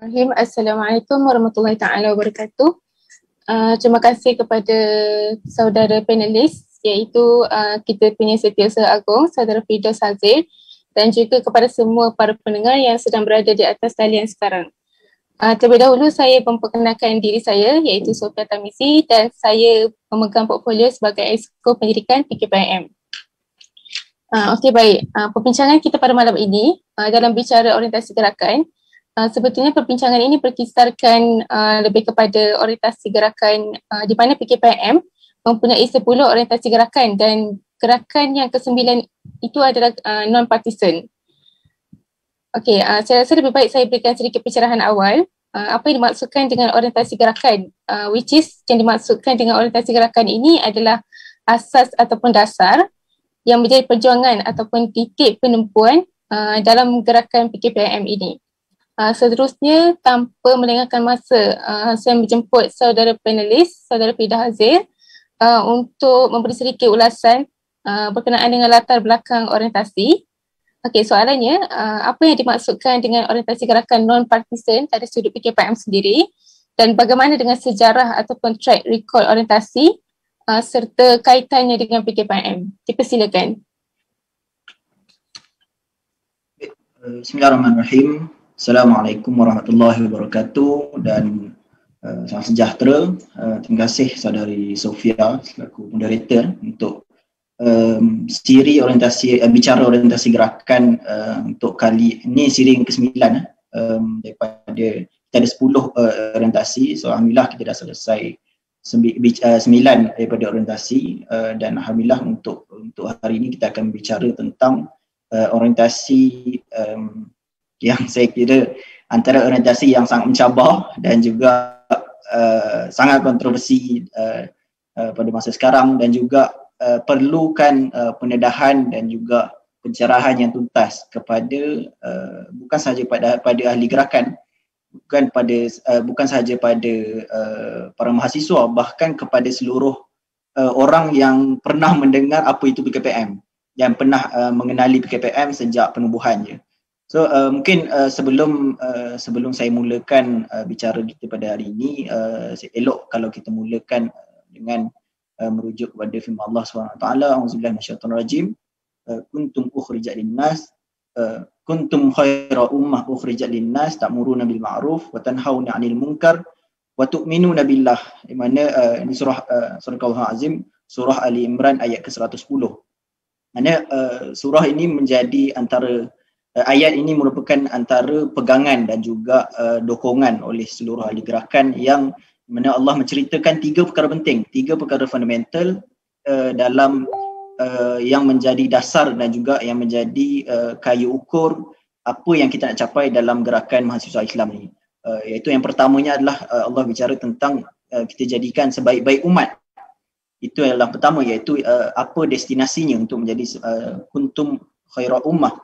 Assalamualaikum warahmatullahi taala wabarakatuh. Terima kasih kepada saudara panelis iaitu kita punya Setiausaha Agong Saudara Firdaus Hazil dan juga kepada semua para pendengar yang sedang berada di atas talian sekarang. Terlebih dahulu saya memperkenalkan diri saya iaitu Sofia Tamisi dan saya memegang portfolio sebagai Exco Pendidikan PKPM. Okey, baik. Perbincangan kita pada malam ini dalam bicara orientasi gerakan, sebetulnya perbincangan ini berkisarkan lebih kepada orientasi gerakan di mana PKPM mempunyai 10 orientasi gerakan dan gerakan yang ke-9 itu adalah non-partisan. Okey, saya rasa lebih baik saya berikan sedikit pencerahan awal apa yang dimaksudkan dengan orientasi gerakan, which is yang dimaksudkan dengan orientasi gerakan ini adalah asas ataupun dasar yang menjadi perjuangan ataupun titik penempuan dalam gerakan PKPM ini. Seterusnya, tanpa melengahkan masa, saya menjemput saudara panelis, saudara Firdaus Hazil untuk memberi sedikit ulasan berkenaan dengan latar belakang orientasi. Okey, soalannya, apa yang dimaksudkan dengan orientasi gerakan non-partisan dari sudut PKPM sendiri dan bagaimana dengan sejarah ataupun track record orientasi serta kaitannya dengan PKPM? Dipersilakan. Bismillahirrahmanirrahim. Assalamualaikum warahmatullahi wabarakatuh dan salam sejahtera. Terima kasih saudari Sofia selaku moderator untuk siri orientasi bicara orientasi gerakan untuk kali ini siri yang ke-9 daripada kita ada 10 orientasi. So alhamdulillah kita dah selesai 9 daripada orientasi dan alhamdulillah untuk hari ini kita akan bicara tentang orientasi yang saya kira antara orientasi yang sangat mencabar dan juga sangat kontroversi pada masa sekarang dan juga perlukan pendedahan dan juga pencerahan yang tuntas kepada bukan sahaja pada ahli gerakan, bukan sahaja pada para mahasiswa, bahkan kepada seluruh orang yang pernah mendengar apa itu PKPM, yang pernah mengenali PKPM sejak penubuhannya. So mungkin sebelum saya mulakan bicara kita pada hari ini, elok kalau kita mulakan dengan merujuk kepada firman Allah SWT, A'udzubillahi minasyaitonirrajim, kuntum ukhrijat linnas, kuntum khaira ummah ukhrijat linnas ta'muruna bil ma'ruf wa tanhauna 'anil munkar wa tu'minuna billah. Di mana ini surah Al Azim, surah Ali Imran ayat ke-110. Mana surah ini menjadi antara ayat ini merupakan antara pegangan dan juga dokongan oleh seluruh ahli gerakan yang mana Allah menceritakan 3 perkara penting, 3 perkara fundamental dalam yang menjadi dasar dan juga yang menjadi kayu ukur apa yang kita nak capai dalam gerakan mahasiswa Islam ni. Iaitu yang pertamanya adalah Allah bicara tentang kita jadikan sebaik-baik umat. Itu adalah pertama, iaitu apa destinasinya untuk menjadi kuntum khaira ummah,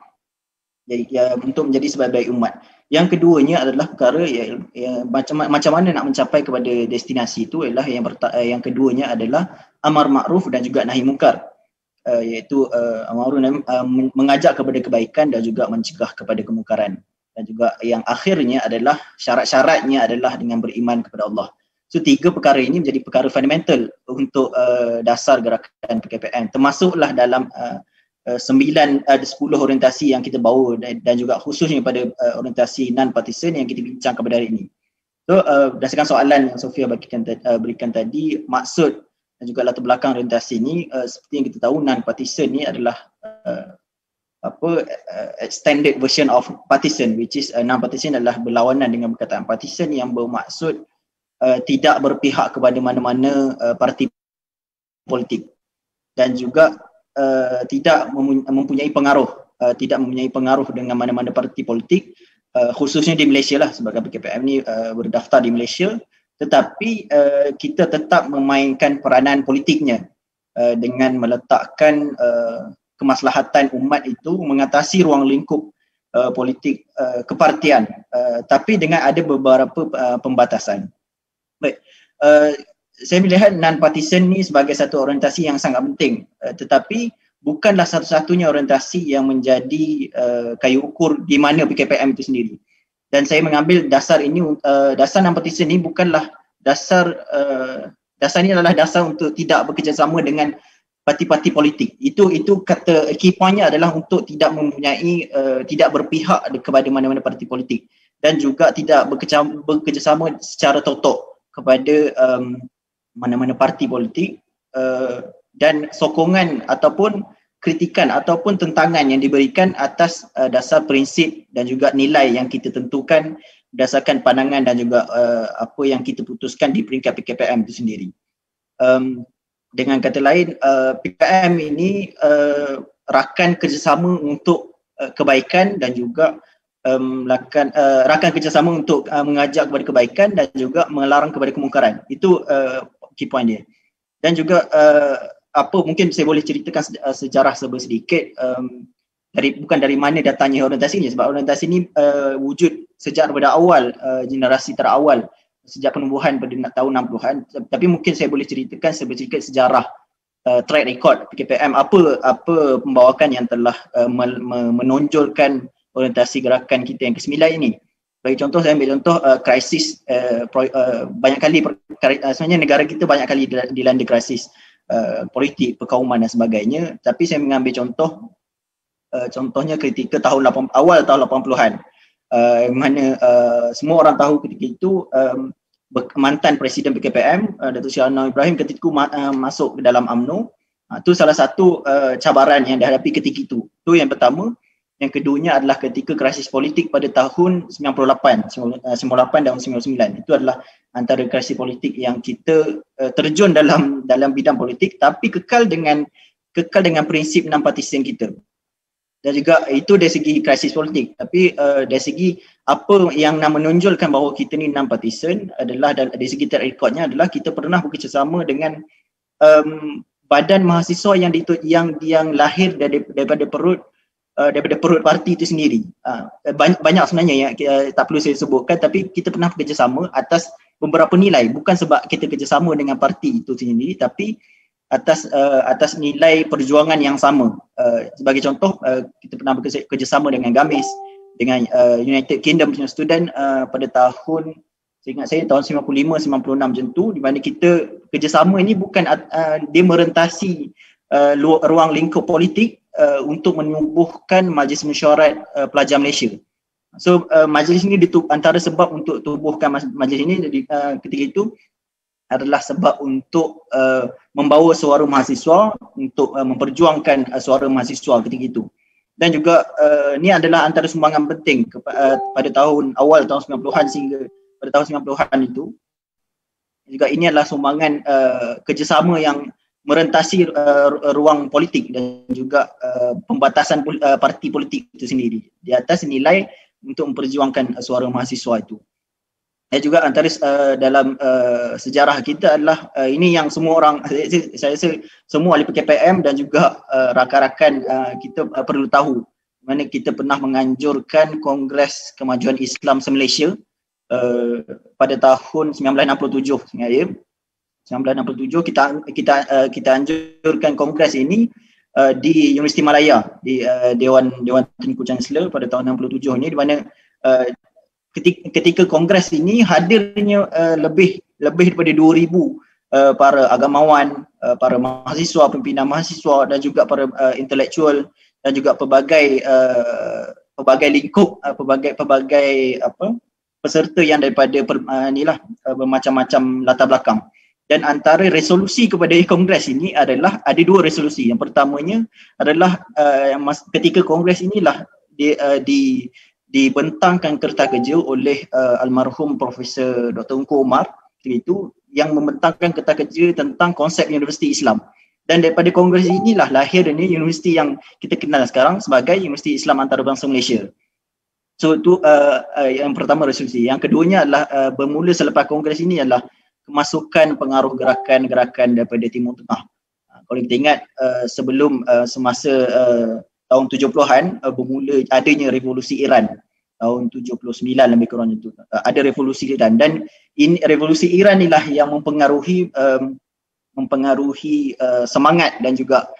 jadi untuk menjadi sebaik-baik umat. Yang keduanya adalah perkara macam mana nak mencapai kepada destinasi itu adalah yang keduanya adalah amar ma'ruf dan juga nahi mungkar, iaitu amar mengajak kepada kebaikan dan juga mencegah kepada kemungkaran, dan juga yang akhirnya adalah syarat-syaratnya adalah dengan beriman kepada Allah. So 3 perkara ini menjadi perkara fundamental untuk dasar gerakan PKPM, termasuklah dalam 10 orientasi yang kita bawa dan juga khususnya pada orientasi non-partisan yang kita bincangkan pada hari ini. So berdasarkan soalan yang Sofia berikan tadi, maksud dan juga latar belakang orientasi ini, seperti yang kita tahu, non-partisan ni adalah extended version of partisan, which is non-partisan adalah berlawanan dengan perkataan partisan yang bermaksud tidak berpihak kepada mana-mana parti politik dan juga tidak mempunyai pengaruh dengan mana-mana parti politik, khususnya di Malaysia lah, sebab PKPM ni berdaftar di Malaysia, tetapi kita tetap memainkan peranan politiknya dengan meletakkan kemaslahatan umat itu mengatasi ruang lingkup politik kepartian, tapi dengan ada beberapa pembatasan. Baik, saya melihat non-partisan ni sebagai satu orientasi yang sangat penting, tetapi bukanlah satu-satunya orientasi yang menjadi kayu ukur di mana PKPM itu sendiri. dan saya mengambil dasar ini, dasar non-partisan ini bukanlah dasar ini adalah dasar untuk tidak bekerjasama dengan parti-parti politik. Itu kata key point-nya adalah untuk tidak mempunyai tidak berpihak kepada mana-mana parti politik dan juga tidak bekerjasama secara totok kepada mana-mana parti politik, dan sokongan ataupun kritikan ataupun tentangan yang diberikan atas dasar prinsip dan juga nilai yang kita tentukan berdasarkan pandangan dan juga apa yang kita putuskan di peringkat PKPM itu sendiri. Dengan kata lain, PKPM ini rakan kerjasama untuk kebaikan dan juga rakan kerjasama untuk mengajak kepada kebaikan dan juga melarang kepada kemungkaran. Itu key point dia. Dan juga mungkin saya boleh ceritakan sejarah sedikit, bukan dari mana datangnya orientasi ini, sebab orientasi ini wujud sejak daripada awal, generasi terawal sejak penubuhan pada tahun 60-an. Tapi mungkin saya boleh ceritakan sedikit sejarah track record PKPM, apa pembawakan yang telah menonjolkan orientasi gerakan kita yang ke-9 ini. Bagi contoh, saya ambil contoh krisis, banyak kali sebenarnya negara kita banyak kali dilanda krisis politik, perkauman dan sebagainya, tapi saya mengambil contohnya ketika awal tahun 80-an, mana semua orang tahu ketika itu mantan Presiden PKPM Datuk Seri Anwar Ibrahim ketika itu masuk ke dalam UMNO. Itu salah satu cabaran yang dihadapi ketika itu. Itu yang pertama. Yang keduanya adalah ketika krisis politik pada tahun 98 dan 99. Itu adalah antara krisis politik yang kita terjun dalam bidang politik, tapi kekal dengan prinsip non-partisan kita. Dan juga itu dari segi krisis politik, tapi dari segi apa yang menonjolkan bahawa kita ni non-partisan adalah dari segi track recordnya adalah kita pernah bekerjasama dengan badan mahasiswa yang lahir daripada perut parti itu sendiri. Banyak sebenarnya yang tak perlu saya sebutkan, tapi kita pernah bekerjasama atas beberapa nilai, bukan sebab kita kerjasama dengan parti itu sendiri, tapi atas nilai perjuangan yang sama. Sebagai contoh, kita pernah bekerjasama dengan GAMIS, dengan United Kingdom Student pada tahun, saya ingat saya tahun 95-96 macam tu, di mana kita kerjasama ini bukan dia merentasi ruang lingkup politik untuk menubuhkan Majlis Mesyuarat Pelajar Malaysia. So majlis ini antara sebab untuk tubuhkan majlis ini ketika itu adalah sebab untuk membawa suara mahasiswa, untuk memperjuangkan suara mahasiswa ketika itu. Dan juga ini adalah antara sumbangan penting pada awal tahun 90-an sehingga pada tahun 90-an itu. Juga ini adalah sumbangan kerjasama yang merentasi ruang politik dan juga pembatasan parti politik itu sendiri di atas nilai untuk memperjuangkan suara mahasiswa itu. Dan juga antara dalam sejarah kita adalah ini yang semua orang, saya rasa semua ahli PKPM dan juga rakan-rakan kita perlu tahu, mana kita pernah menganjurkan Kongres Kemajuan Islam se-Malaysia pada tahun 1967 ya. 1967 kita anjurkan kongres ini di Universiti Malaya, di Dewan Tengku Chancellor pada tahun 67 ini, di mana ketika kongres ini hadirnya lebih daripada 2,000 para agamawan, para mahasiswa, pimpinan mahasiswa dan juga para intelektual dan juga pelbagai lingkup, pelbagai peserta yang daripada bermacam-macam latar belakang. Dan antara resolusi kepada kongres ini adalah ada 2 resolusi. Yang pertamanya adalah ketika kongres inilah dibentangkan kertas-kerja oleh almarhum Profesor Dr. Ungku Umar itu, yang membentangkan kertas-kerja tentang konsep Universiti Islam. Dan daripada kongres inilah lahir ini universiti yang kita kenal sekarang sebagai Universiti Islam Antarabangsa Malaysia. So itu yang pertama resolusi. Yang keduanya adalah bermula selepas kongres ini adalah kemasukan pengaruh gerakan-gerakan daripada Timur Tengah. Kalau kita ingat sebelum semasa tahun 70-an bermula adanya revolusi Iran tahun 79 lebih kurang itu. Ada revolusi Iran dan revolusi Iran inilah yang mempengaruhi semangat dan juga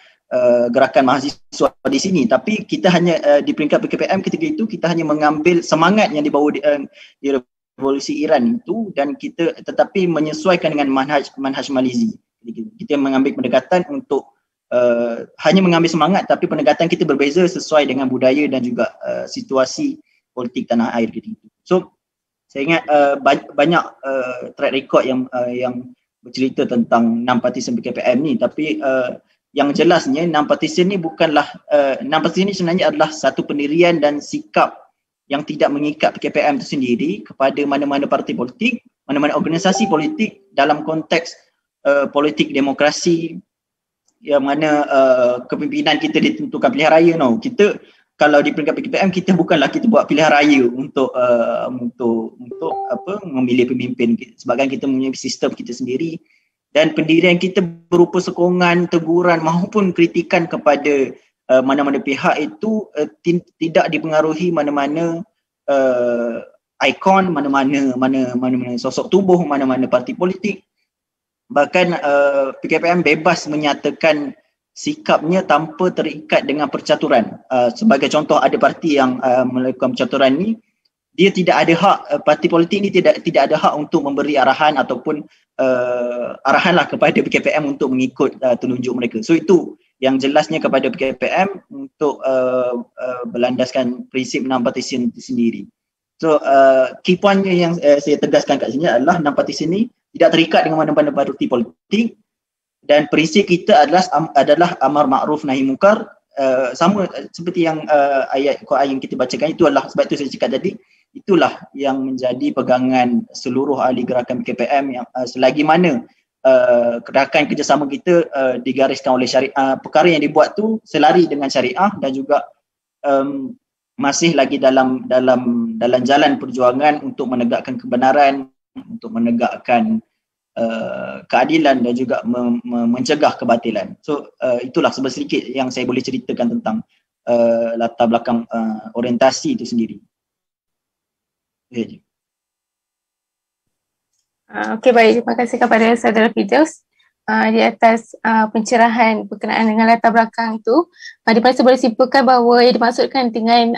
gerakan mahasiswa di sini, tapi kita hanya di peringkat PKPM ketika itu kita hanya mengambil semangat yang dibawa di revolusi Iran itu, dan kita tetapi menyesuaikan dengan manhaj Malizi. Kita mengambil pendekatan untuk hanya mengambil semangat, tapi pendekatan kita berbeza sesuai dengan budaya dan juga situasi politik tanah air gitu. So saya ingat banyak track record yang bercerita tentang 6 partisan PKPM ni, tapi yang jelasnya 6 partisan ni bukanlah 6 partisan ni sebenarnya adalah satu pendirian dan sikap yang tidak mengikat PKPM itu sendiri kepada mana-mana parti politik, mana-mana organisasi politik dalam konteks politik demokrasi, yang mana kepimpinan kita ditentukan pilihan raya. Kita kalau di peringkat PKPM kita bukanlah kita buat pilihan raya untuk memilih pemimpin, sebabkan kita mempunyai sistem kita sendiri, dan pendirian kita berupa sokongan, teguran maupun kritikan kepada mana-mana pihak itu tidak dipengaruhi mana-mana ikon, mana-mana sosok tubuh, mana-mana parti politik. Bahkan PKPM bebas menyatakan sikapnya tanpa terikat dengan percaturan. Sebagai contoh, ada parti yang melakukan percaturan ni, dia tidak ada hak, parti politik ni tidak ada hak untuk memberi arahan ataupun arahanlah kepada PKPM untuk mengikut telunjuk mereka. So itu yang jelasnya kepada PKPM untuk berlandaskan prinsip 6 partisan itu sendiri. So key pointnya yang saya tegaskan kat sini adalah 6 partisan ni tidak terikat dengan mana-mana parti politik, dan prinsip kita adalah amar ma'ruf nahi munkar, sama seperti yang ayat Quran yang kita bacakan. Itu adalah, sebab itu saya cakap tadi, itulah yang menjadi pegangan seluruh ahli gerakan PKPM yang selagi mana gerakan kerjasama kita digariskan oleh syariah, perkara yang dibuat tu selari dengan syariah, dan juga masih lagi dalam jalan perjuangan untuk menegakkan kebenaran, untuk menegakkan keadilan, dan juga mencegah kebatilan. So itulah sedikit yang saya boleh ceritakan tentang latar belakang orientasi itu sendiri. Okey, baik. Terima kasih kepada saudara Firdaus di atas pencerahan berkenaan dengan latar belakang itu. Di mana saya boleh simpulkan bahawa yang dimaksudkan dengan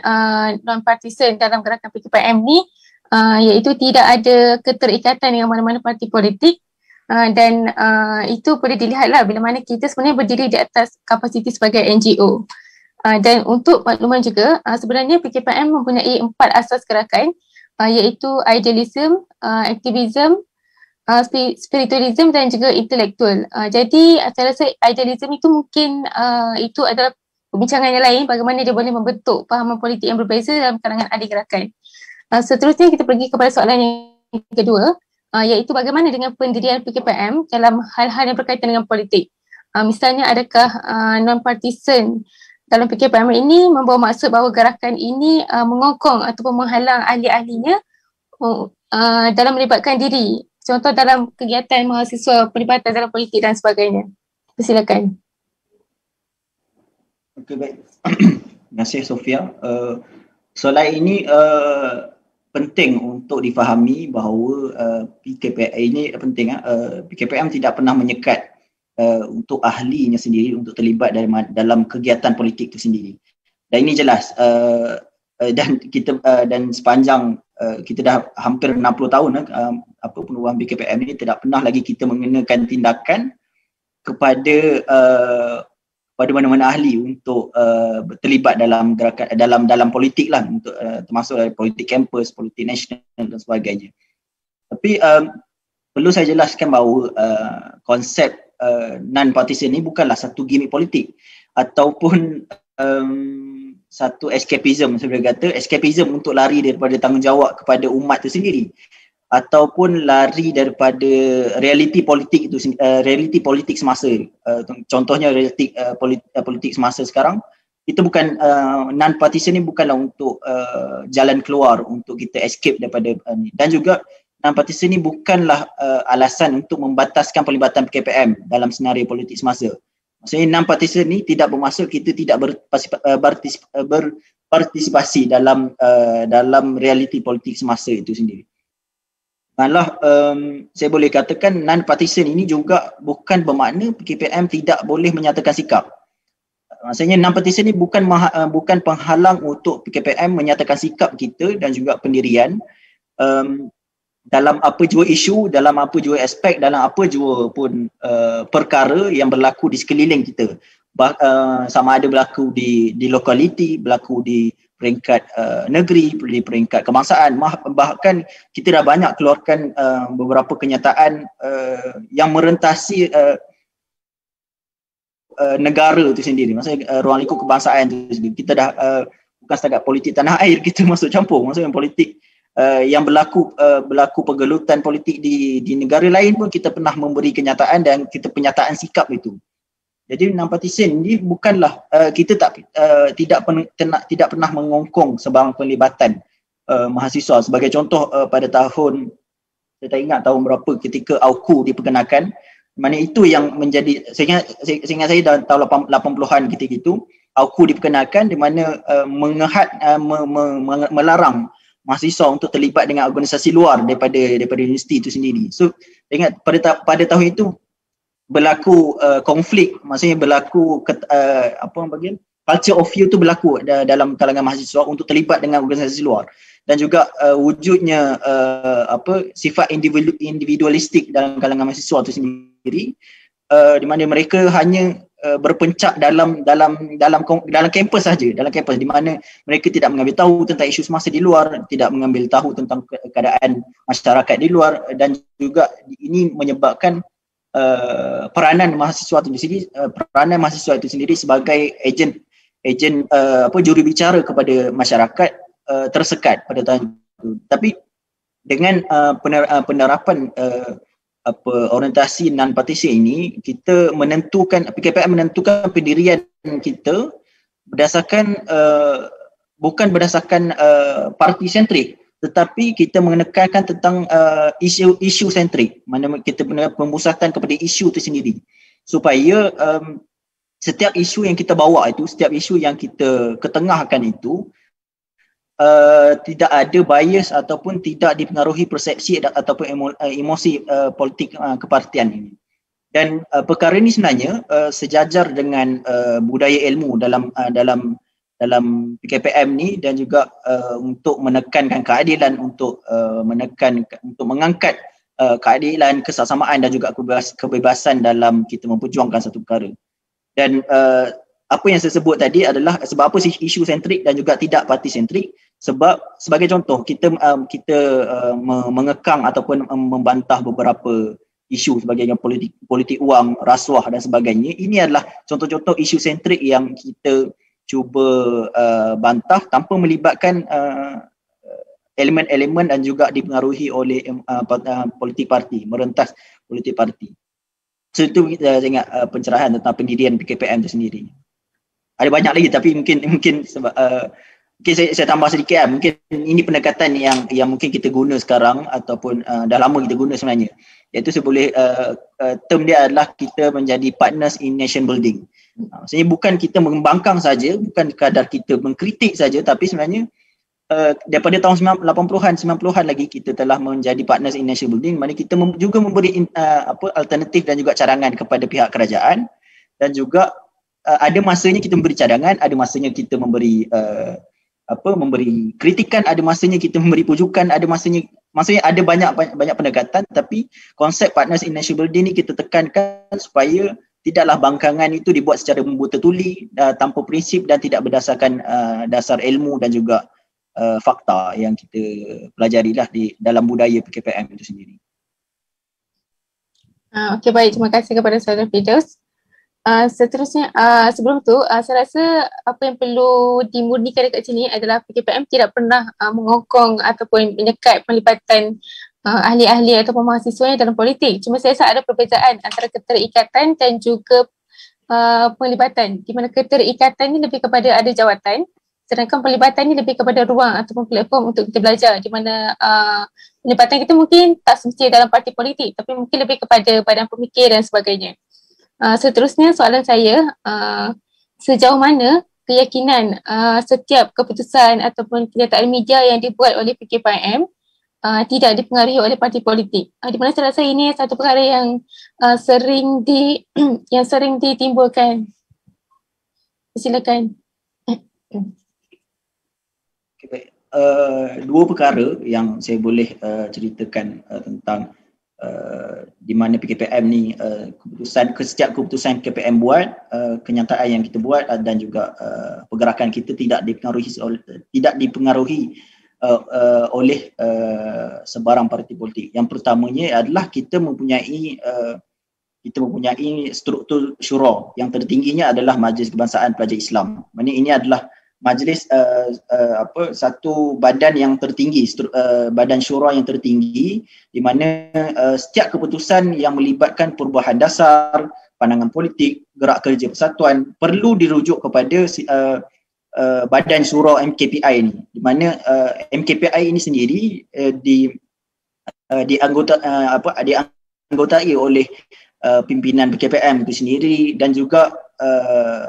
non-partisan dalam gerakan PKPM ni iaitu tidak ada keterikatan dengan mana-mana parti politik, dan itu boleh dilihatlah bila mana kita sebenarnya berdiri di atas kapasiti sebagai NGO. Dan untuk makluman juga, sebenarnya PKPM mempunyai 4 asas gerakan, iaitu idealism, aktivism, spiritualism dan juga intelektual. Jadi saya rasa idealism itu mungkin itu adalah perbincangan yang lain, bagaimana dia boleh membentuk fahaman politik yang berbeza dalam kalangan ahli gerakan. Seterusnya kita pergi kepada soalan yang kedua, iaitu bagaimana dengan pendirian PKPM dalam hal-hal yang berkaitan dengan politik. Misalnya, adakah non-partisan dalam PKPM ini membawa maksud bahawa gerakan ini mengokong ataupun menghalang ahli-ahlinya dalam melibatkan diri, contoh dalam kegiatan mahasiswa, pelibatan dalam politik dan sebagainya. Persilakan. Okey, baik. Terima kasih Sofia. Soalan ini penting untuk difahami bahawa PKPM ini penting. PKPM tidak pernah menyekat untuk ahlinya sendiri untuk terlibat dalam kegiatan politik itu sendiri. Dan ini jelas, dan kita dan sepanjang kita dah hampir 60 tahun penubuhan PKPM ini, tidak pernah lagi kita mengenakan tindakan kepada mana-mana ahli untuk terlibat dalam gerakan dalam politik lah, untuk termasuk dari politik kampus, politik nasional dan sebagainya. Tapi perlu saya jelaskan bahawa konsep non-partisan ini bukanlah satu gimmick politik ataupun satu escapism, saya boleh kata escapism untuk lari daripada tanggungjawab kepada umat itu sendiri, ataupun lari daripada realiti politik itu, realiti politik semasa. Contohnya realiti politik semasa sekarang, kita bukan non-partisan ni bukanlah untuk jalan keluar untuk kita escape daripada dan juga non-partisan ni bukanlah alasan untuk membataskan pelibatan PKPM dalam senario politik semasa. Maksudnya non-partisan ni tidak bermaksud kita tidak berpartisipasi dalam realiti politik semasa itu sendiri. Malah saya boleh katakan non-partisan ini juga bukan bermakna PKPM tidak boleh menyatakan sikap. maksudnya 6 petisi ni bukan bukan penghalang untuk PKPM menyatakan sikap kita dan juga pendirian dalam apa jua isu, dalam apa jua aspek, dalam apa jua pun perkara yang berlaku di sekeliling kita. Sama ada berlaku di lokaliti, berlaku di peringkat negeri, di peringkat kebangsaan. Bahkan kita dah banyak keluarkan beberapa kenyataan yang merentasi negara itu sendiri, maksudnya ruang lingkup kebangsaan itu sendiri. Kita dah bukan setakat politik tanah air, kita masuk campur, maksudnya politik yang berlaku pergelutan politik di negara lain pun kita pernah memberi kenyataan dan kita penyataan sikap itu. Jadi 6 partisan ini bukanlah kita tidak pernah mengongkong sebarang pelibatan mahasiswa. Sebagai contoh pada tahun, saya tak ingat tahun berapa ketika AUKU diperkenalkan, mana itu yang menjadi, saya ingat saya dalam tahun 80-an ketika itu AUKU diperkenalkan, di mana melarang mahasiswa untuk terlibat dengan organisasi luar daripada universiti itu sendiri. So ingat pada tahun itu berlaku konflik, maksudnya berlaku culture of fear tu berlaku dalam kalangan mahasiswa untuk terlibat dengan organisasi luar, dan juga wujudnya sifat individualistik dalam kalangan mahasiswa itu sendiri, di mana mereka hanya berpencak dalam kampus saja, dalam kampus, di mana mereka tidak mengambil tahu tentang isu semasa di luar, tidak mengambil tahu tentang keadaan masyarakat di luar, dan juga ini menyebabkan peranan mahasiswa itu sendiri sebagai ejen jurubicara kepada masyarakat tersekat pada tahun itu. Tapi dengan penerapan orientasi non-partisi ini, kita PKPM menentukan pendirian kita berdasarkan bukan berdasarkan parti sentrik, tetapi kita menekankan tentang isu sentrik, mana kita memusatkan kepada isu itu sendiri, supaya setiap isu yang kita bawa itu, setiap isu yang kita ketengahkan itu tidak ada bias ataupun tidak dipengaruhi persepsi ataupun emosi politik kepartian ini. Dan perkara ini sebenarnya sejajar dengan budaya ilmu dalam PKPM ni, dan juga untuk menekankan keadilan, untuk mengangkat keadilan, kesesamaan dan juga kebebasan dalam kita memperjuangkan satu perkara. Dan apa yang saya sebut tadi adalah sebab apa isu sentrik dan juga tidak parti sentrik. Sebab sebagai contoh, kita mengekang ataupun membantah beberapa isu sebagai yang politik uang, rasuah dan sebagainya. Ini adalah contoh-contoh isu sentrik yang kita cuba bantah tanpa melibatkan elemen-elemen dan juga dipengaruhi oleh politik parti, merentas politik parti. So itu saya ingat pencerahan tentang pendirian PKPM itu sendiri. Ada banyak lagi, tapi mungkin sebab mungkin saya tambah sedikit lah. Mungkin ini pendekatan yang mungkin kita guna sekarang ataupun dah lama kita guna sebenarnya, iaitu term dia adalah kita menjadi partners in nation building. Maksudnya bukan kita mengembangkan saja, bukan kadar kita mengkritik saja, tapi sebenarnya daripada tahun 80-an, 90-an lagi kita telah menjadi partners in nation building, mana kita juga memberi alternatif dan juga cadangan kepada pihak kerajaan, dan juga ada masanya kita memberi cadangan, ada masanya kita memberi kritikan, ada masanya kita memberi pujukan, ada maksudnya ada banyak pendekatan, tapi konsep partners in nation building ni kita tekankan supaya tidaklah bangkangan itu dibuat secara membuta tuli, tanpa prinsip dan tidak berdasarkan dasar ilmu dan juga fakta yang kita pelajarilah di dalam budaya PKPM itu sendiri. Okey, baik, terima kasih kepada Saudara Firdaus. Seterusnya, sebelum tu saya rasa apa yang perlu dimurnikan dekat sini adalah PKPM tidak pernah mengokong ataupun menyekat pelibatan ahli-ahli ataupun mahasiswa dalam politik. Cuma saya rasa ada perbezaan antara keterikatan dan juga pelibatan, di mana keterikatan ni lebih kepada ada jawatan, sedangkan pelibatan ni lebih kepada ruang ataupun platform untuk kita belajar, di mana pelibatan kita mungkin tak semestinya dalam parti politik, tapi mungkin lebih kepada badan pemikir dan sebagainya. Seterusnya soalan saya, sejauh mana keyakinan setiap keputusan ataupun kenyataan media yang dibuat oleh PKPM tidak dipengaruhi oleh parti politik, di mana saya rasa ini satu perkara yang sering ditimbulkan. Silakan. Okay, baik. Dua perkara yang saya boleh ceritakan tentang di mana PKPM ni setiap keputusan PKPM buat, kenyataan yang kita buat dan juga pergerakan kita tidak dipengaruhi oleh sebarang parti politik. Yang pertamanya adalah kita mempunyai struktur syura yang tertingginya adalah Majlis Kebangsaan Pelajar Islam. Maksudnya ini adalah majlis satu badan yang tertinggi, badan syura yang tertinggi, di mana setiap keputusan yang melibatkan perubahan dasar, pandangan politik, gerak kerja persatuan perlu dirujuk kepada badan syura MKPI ini, di mana MKPI ini sendiri dianggotai oleh pimpinan PKPM itu sendiri dan juga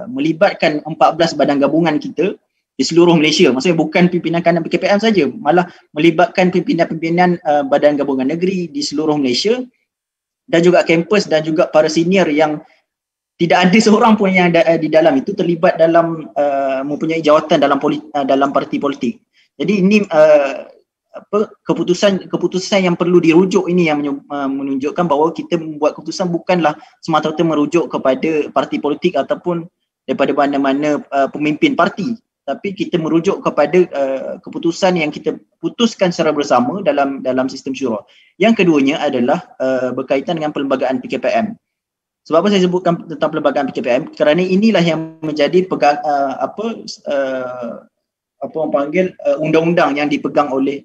melibatkan 14 badan gabungan kita di seluruh Malaysia. Maksudnya bukan pimpinan kanan PKPM saja, malah melibatkan pimpinan-pimpinan badan gabungan negeri di seluruh Malaysia dan juga kampus dan juga para senior yang tidak ada seorang pun yang di dalam itu terlibat dalam mempunyai jawatan dalam parti politik. Jadi ini keputusan yang perlu dirujuk ini yang menunjukkan bahawa kita membuat keputusan bukanlah semata-mata merujuk kepada parti politik ataupun daripada mana-mana pemimpin parti, tapi kita merujuk kepada keputusan yang kita putuskan secara bersama dalam sistem syura. Yang keduanya adalah berkaitan dengan perlembagaan PKPM. Sebab apa saya sebutkan tentang perlembagaan PKPM? Kerana inilah yang menjadi undang-undang yang dipegang oleh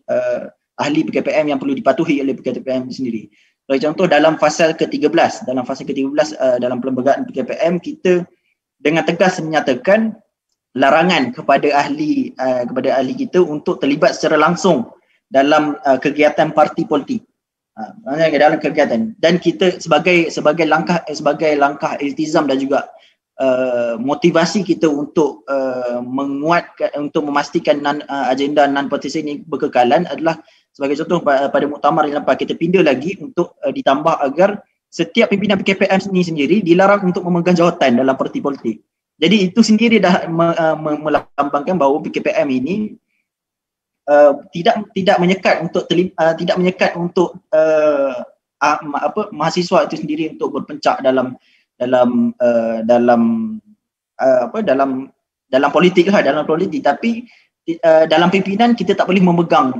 ahli PKPM yang perlu dipatuhi oleh PKPM sendiri. Sebagai contoh, dalam fasa ke-13 dalam perlembagaan PKPM, kita dengan tegas menyatakan larangan kepada ahli kita untuk terlibat secara langsung dalam kegiatan parti politik. Dalam kegiatan, dan kita sebagai langkah iltizam dan juga motivasi kita untuk menguatkan, untuk memastikan agenda non-partisan ini berkekalan adalah sebagai contoh pada muktamar yang lepas kita pindah lagi untuk ditambah agar setiap pimpinan PKPM ini sendiri dilarang untuk memegang jawatan dalam parti politik. Jadi itu sendiri dah melambangkan bahawa PKPM ini tidak menyekat untuk mahasiswa itu sendiri untuk berpencak dalam politik, tapi dalam pimpinan kita tak boleh memegang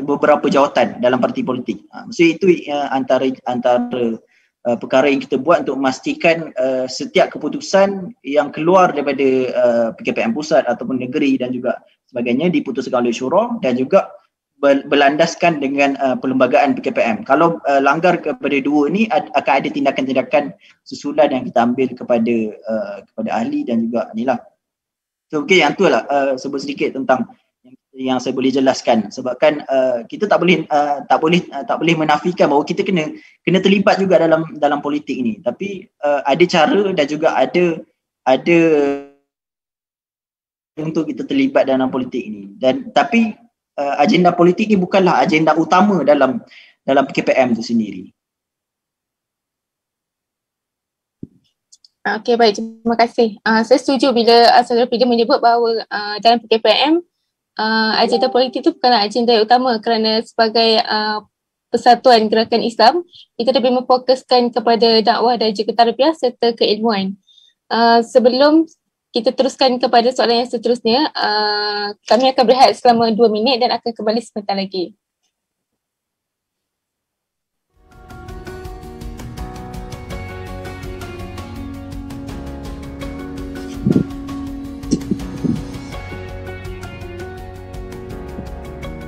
beberapa jawatan dalam parti politik. So itu antara perkara yang kita buat untuk memastikan setiap keputusan yang keluar daripada PKPM pusat ataupun negeri dan juga sebagainya diputuskan oleh syura dan juga berlandaskan dengan perlembagaan PKPM. Kalau langgar kepada dua ni akan ada tindakan-tindakan susulan yang kita ambil kepada ahli dan juga inilah. So okey, yang tu lah sebut sedikit tentang yang saya boleh jelaskan, sebabkan kita tak boleh menafikan bahawa kita kena terlibat juga dalam politik ini, tapi ada cara dan juga ada untuk kita terlibat dalam politik ini, dan tapi agenda politik ni bukanlah agenda utama dalam PKPM itu sendiri. Okey, baik, terima kasih. Saya setuju bila Saudara Fida menyebut bahawa dalam PKPM agenda politik itu bukanlah agenda yang utama, kerana sebagai persatuan gerakan Islam, kita lebih memfokuskan kepada dakwah dan juga tarbiyah serta keilmuan. Sebelum kita teruskan kepada soalan yang seterusnya, kami akan berehat selama 2 minit dan akan kembali sebentar lagi.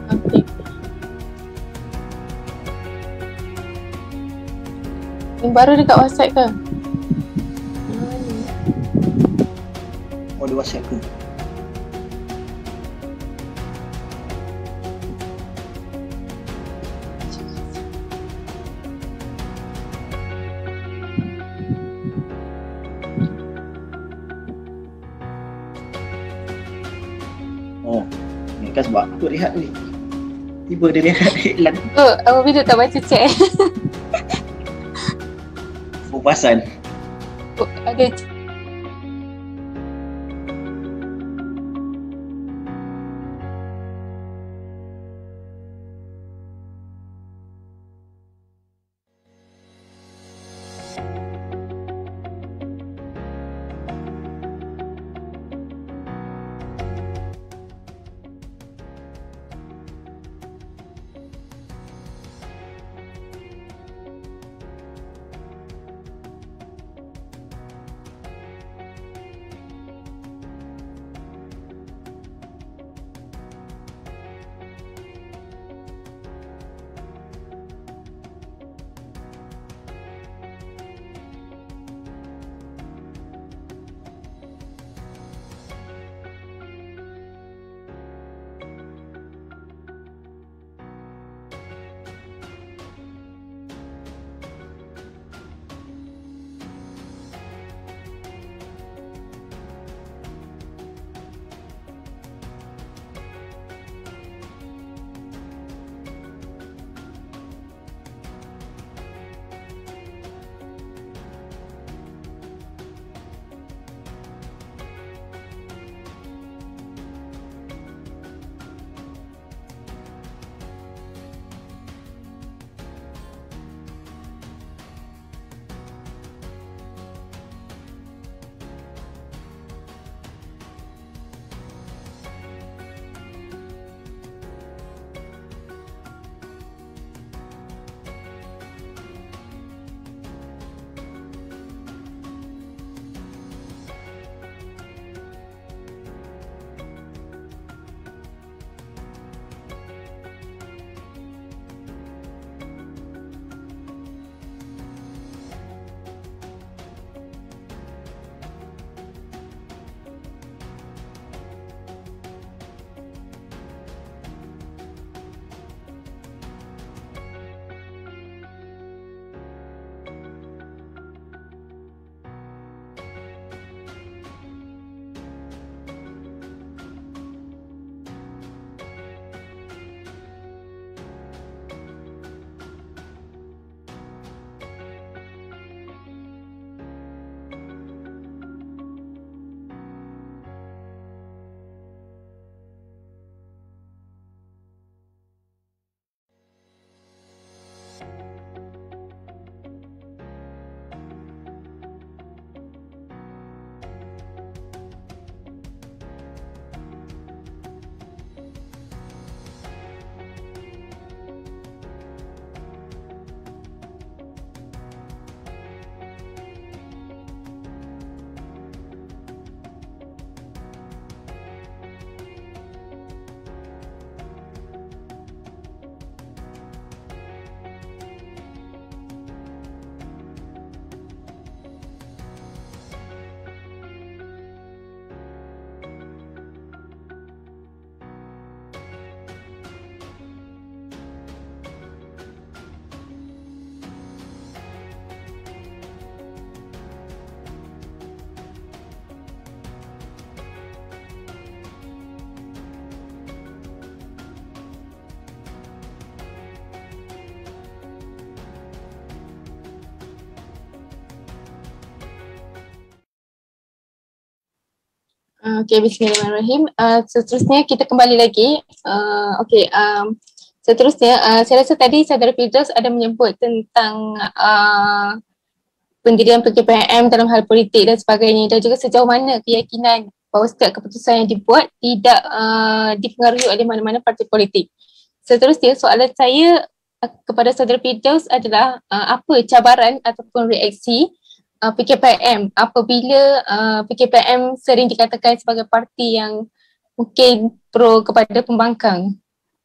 Okay. Yang baru dekat WhatsApp ke? Oh, di WhatsApp ke? Oh, ni kan sebab aku rehat ni. Tiba dia rehat iklan. Oh, Abang Fida tak baca chat. Pupasan. Oh, ada Okay, bismillahirrahmanirrahim. Seterusnya kita kembali lagi. Seterusnya saya rasa tadi Saudara Firdaus ada menyebut tentang pendirian PKPM dalam hal politik dan sebagainya, dan juga sejauh mana keyakinan bahawa setiap keputusan yang dibuat tidak dipengaruhi oleh mana-mana parti politik. Seterusnya soalan saya kepada Saudara Firdaus adalah apa cabaran ataupun reaksi PKPM apabila PKPM sering dikatakan sebagai parti yang mungkin pro kepada pembangkang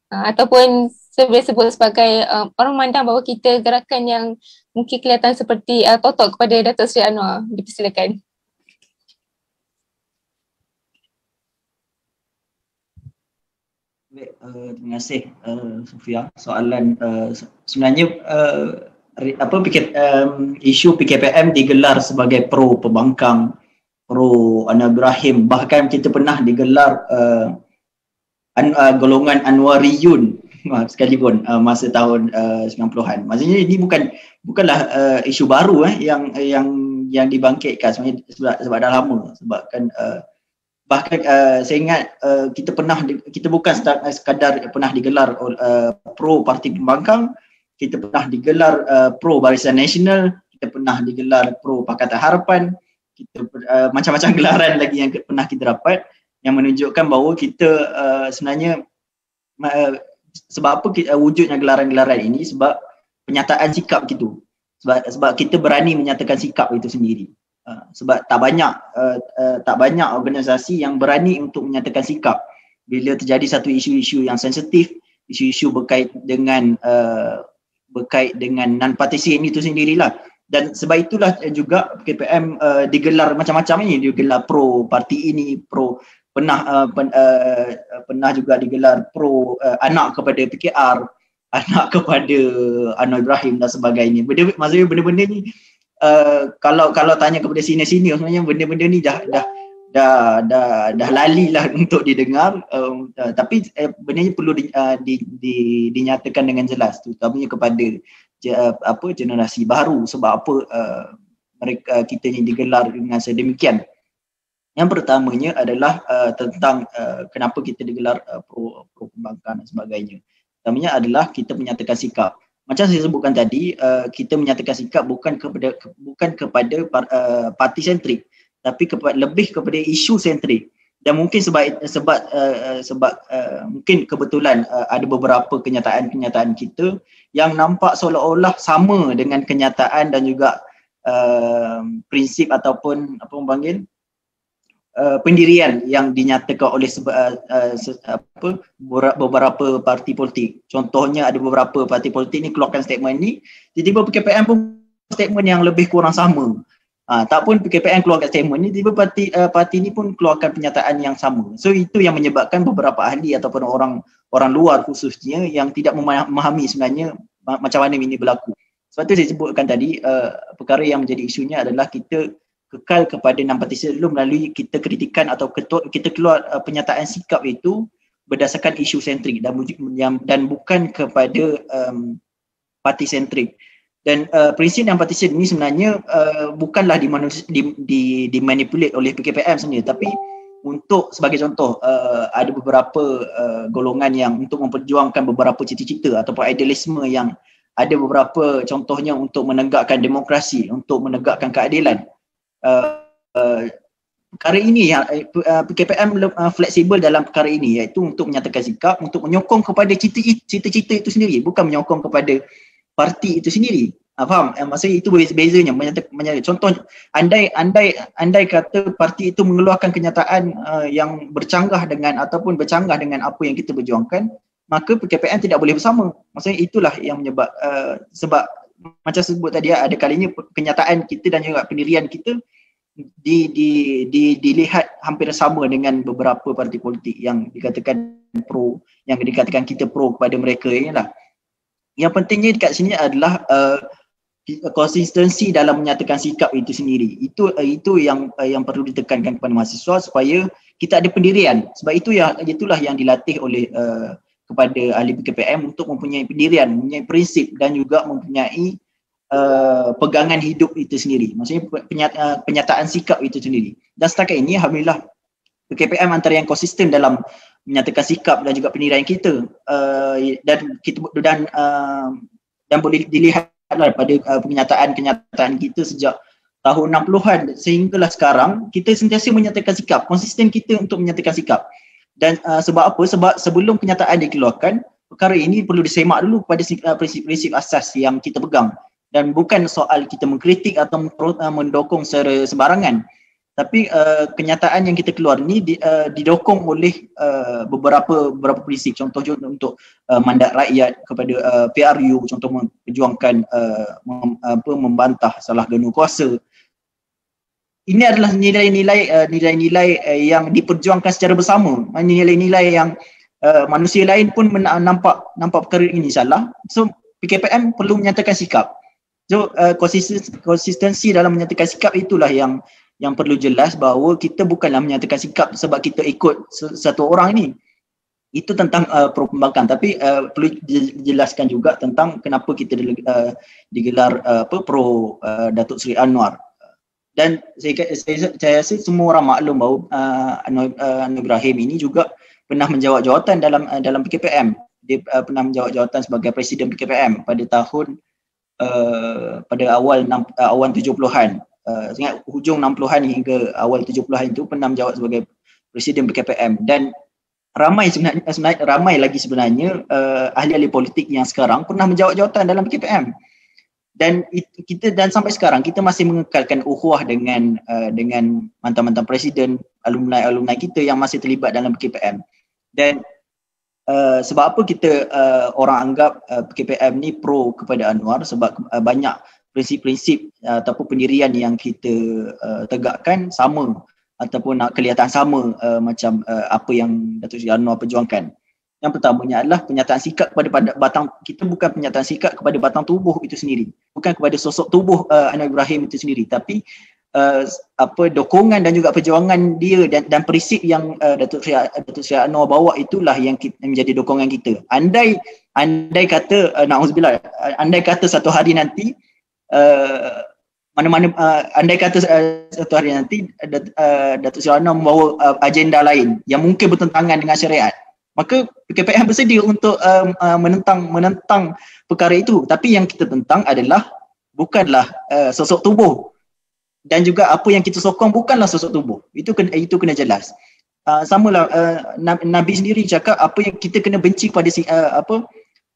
ataupun saya sebut sebagai orang memandang bahawa kita gerakan yang mungkin kelihatan seperti totok kepada Datuk Seri Anwar. Dipersilakan. Baik, terima kasih Sofia. Soalan sebenarnya isu PKPM digelar sebagai pro pembangkang, pro Anwar Ibrahim, bahkan kita pernah digelar golongan Anwariyun sekalipun masa tahun 90-an. Maksudnya ini bukanlah isu baru yang dibangkitkan sebenarnya, sebab dah lama, sebabkan bahkan saya ingat kita bukan sekadar pernah digelar pro parti pembangkang, kita pernah digelar pro Barisan Nasional, kita pernah digelar pro Pakatan Harapan, kita macam-macam gelaran lagi yang pernah kita dapat, yang menunjukkan bahawa kita sebenarnya sebab apa wujudnya gelaran-gelaran ini, sebab penyataan sikap gitu, sebab kita berani menyatakan sikap itu sendiri. Sebab tak banyak organisasi yang berani untuk menyatakan sikap bila terjadi satu isu-isu yang sensitif, isu-isu berkait dengan non-partisan itu sendirilah. Dan sebab itulah juga PKPM digelar macam-macam ini, digelar pro parti ini, pro pernah juga digelar pro anak kepada PKR, anak kepada Anwar Ibrahim dan sebagainya. Maksudnya benda-benda ni kalau tanya kepada senior-senior, sebenarnya benda-benda ni dah lali lah untuk didengar, tapi benda ni perlu dinyatakan dengan jelas, terutamanya kepada generasi baru. Sebab apa kita ni digelar dengan sedemikian? Yang pertamanya adalah tentang kenapa kita digelar pro pembangkang dan sebagainya. Pertamanya adalah kita menyatakan sikap. Macam saya sebutkan tadi, kita menyatakan sikap bukan kepada parti sentrik, tapi lebih kepada isu sentrik. Dan mungkin sebab mungkin kebetulan ada beberapa kenyataan kita yang nampak seolah-olah sama dengan kenyataan dan juga prinsip ataupun apa orang panggil pendirian yang dinyatakan oleh beberapa parti politik. Contohnya ada beberapa parti politik ni keluarkan statement ni, tiba-tiba PKPM pun statement yang lebih kurang sama. Tak pun PKPM keluarkan statement ni, tiba parti ni pun keluarkan pernyataan yang sama. So itu yang menyebabkan beberapa ahli ataupun orang luar khususnya yang tidak memahami sebenarnya macam mana ini berlaku. Sebab tu saya sebutkan tadi, perkara yang menjadi isunya adalah kita kekal kepada non-partisan dulu melalui kita kritikan atau kita keluar pernyataan sikap itu berdasarkan isu sentrik dan bukan kepada parti sentrik. Dan prinsip non-partisan ini sebenarnya bukanlah dimanipulate oleh PKPM sendiri, tapi untuk sebagai contoh ada beberapa golongan yang untuk memperjuangkan beberapa cita-cita ataupun idealisme yang ada beberapa contohnya untuk menegakkan demokrasi, untuk menegakkan keadilan. Perkara ini yang PKPM fleksibel dalam perkara ini, iaitu untuk menyatakan sikap, untuk menyokong kepada cita-cita itu sendiri, bukan menyokong kepada parti itu sendiri. Faham? Maksudnya itu bezanya. Contoh, andai kata parti itu mengeluarkan kenyataan yang bercanggah dengan apa yang kita berjuangkan, maka PKPM tidak boleh bersama. Maksudnya itulah yang menyebab sebab macam sebut tadi, ada kalinya kenyataan kita dan juga pendirian kita dilihat hampir sama dengan beberapa parti politik yang dikatakan pro, yang dikatakan kita pro kepada mereka inilah. Yang pentingnya dekat sini adalah konsistensi dalam menyatakan sikap itu sendiri. Itu yang perlu ditekankan kepada mahasiswa supaya kita ada pendirian. Sebab itulah yang dilatih oleh kepada ahli PKPM untuk mempunyai pendirian, mempunyai prinsip dan juga mempunyai pegangan hidup itu sendiri. Maksudnya penyataan sikap itu sendiri. Dan setakat ini alhamdulillah PKPM antara yang konsisten dalam menyatakan sikap dan juga penilaian kita, dan boleh dilihatlah pada kenyataan kita sejak tahun 60-an sehinggalah sekarang, kita sentiasa menyatakan sikap, konsisten kita untuk menyatakan sikap. Dan sebab apa? Sebab sebelum kenyataan dikeluarkan, perkara ini perlu disemak dulu kepada prinsip-prinsip asas yang kita pegang, dan bukan soal kita mengkritik atau mendokong secara sembarangan, tapi kenyataan yang kita keluar ini didokong oleh beberapa prinsip. Contohnya untuk mandat rakyat kepada PRU, contoh memperjuangkan membantah salah guna kuasa. Ini adalah nilai-nilai yang diperjuangkan secara bersama. Nilai-nilai yang manusia lain pun nampak perkara ini salah. So PKPM perlu menyatakan sikap. So konsistensi dalam menyatakan sikap itulah yang perlu jelas, bahawa kita bukanlah menyatakan sikap sebab kita ikut satu orang ini. Itu tentang pro pembangkang, tapi perlu dijelaskan juga tentang kenapa kita digelar pro Datuk Seri Anwar. Dan saya rasa semua orang maklum bahawa Anwar Ibrahim ini juga pernah menjawat jawatan dalam PKPM. Dia pernah menjawat jawatan sebagai Presiden PKPM pada tahun pada awal 70-an. Ingat hujung 60-an hingga awal 70-an itu pernah menjawat sebagai Presiden PKPM. Dan ramai lagi sebenarnya ahli-ahli politik yang sekarang pernah menjawat jawatan dalam PKPM. Dan sampai sekarang kita masih mengekalkan ukhuwah dengan mantan-mantan presiden, alumni kita yang masih terlibat dalam PKPM. Dan sebab apa kita orang anggap PKPM ni pro kepada Anwar? Sebab banyak prinsip-prinsip ataupun pendirian yang kita tegakkan sama, ataupun kelihatan sama macam apa yang Datuk Seri Anwar perjuangkan. Yang pertamanya adalah penyataan sikap kepada batang, kita bukan penyataan sikap kepada batang tubuh itu sendiri, bukan kepada sosok tubuh Anwar Ibrahim itu sendiri, tapi dokongan dan juga perjuangan dia dan prinsip yang Datuk Seri Anwar bawa, itulah yang menjadi dokongan kita. Andai kata na'udzubillah, andai kata satu hari nanti satu hari nanti Datuk Seri Anwar membawa agenda lain yang mungkin bertentangan dengan syariat, maka PKPM bersedia untuk menentang perkara itu. Tapi yang kita tentang adalah bukanlah sosok tubuh, dan juga apa yang kita sokong bukanlah sosok tubuh. Itu kena jelas. Samalah Nabi sendiri cakap apa yang kita kena benci kepada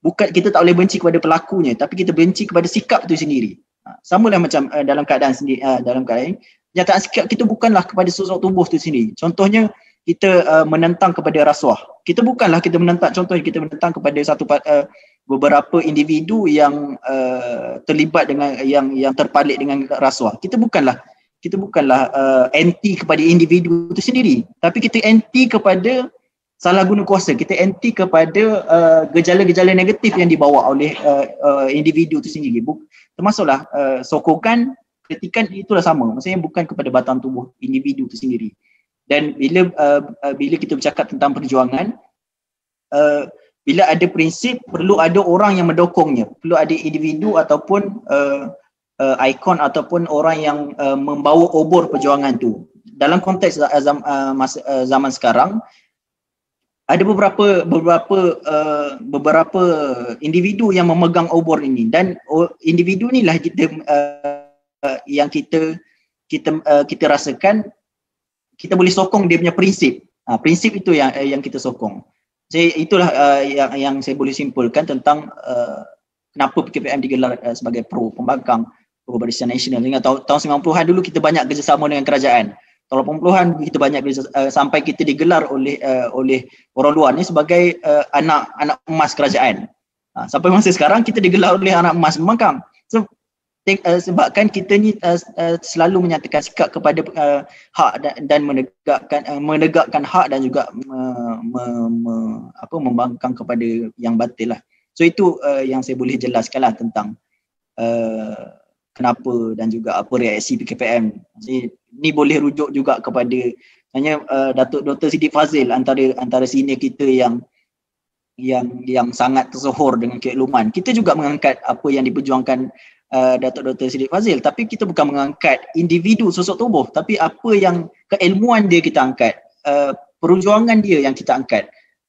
bukan, kita tak boleh benci kepada pelakunya, tapi kita benci kepada sikap itu sendiri. Samalah macam dalam keadaan nyataan sikap kita bukanlah kepada sosok tubuh itu sendiri. Contohnya kita menentang kepada rasuah. Kita bukanlah kita menentang, contohnya kita menentang kepada beberapa individu yang terlibat dengan yang terpalit dengan rasuah. Kita bukanlah anti kepada individu itu sendiri, tapi kita anti kepada salah guna kuasa. Kita anti kepada gejala-gejala negatif yang dibawa oleh individu itu sendiri. Termasuklah sokongan, kritikan, itulah sama. Maksudnya bukan kepada batang tubuh individu itu sendiri. Dan bila kita bercakap tentang perjuangan, bila ada prinsip, perlu ada orang yang mendokongnya, perlu ada individu ataupun ikon ataupun orang yang membawa obor perjuangan tu. Dalam konteks zaman sekarang, ada beberapa individu yang memegang obor ini, dan individu inilah yang kita rasakan kita boleh sokong dia punya prinsip. Prinsip itu yang kita sokong. Itulah yang saya boleh simpulkan tentang kenapa PKPM digelar sebagai pro pembangkang, pro Barisan Nasional. Ingat tahun 90-an dulu kita banyak kerjasama dengan kerajaan. Tahun 80-an kita banyak sampai kita digelar oleh orang luar ni sebagai anak emas kerajaan. Sampai masa sekarang kita digelar oleh anak emas pembangkang. So sebabkan kita ni selalu menyatakan sikap kepada hak dan menegakkan hak, dan juga membangkang kepada yang batil lah. So itu yang saya boleh jelaskanlah tentang kenapa dan juga apa reaksi PKPM. Jadi ni boleh rujuk juga kepada hanya Datuk Dr. Siddiq Fazil, antara senior kita yang sangat tersohor dengan keikluman. Kita juga mengangkat apa yang diperjuangkan Datuk Dr. Siddiq Fazil, tapi kita bukan mengangkat individu sosok tubuh, tapi apa yang keilmuan dia kita angkat. perjuangan dia yang kita angkat.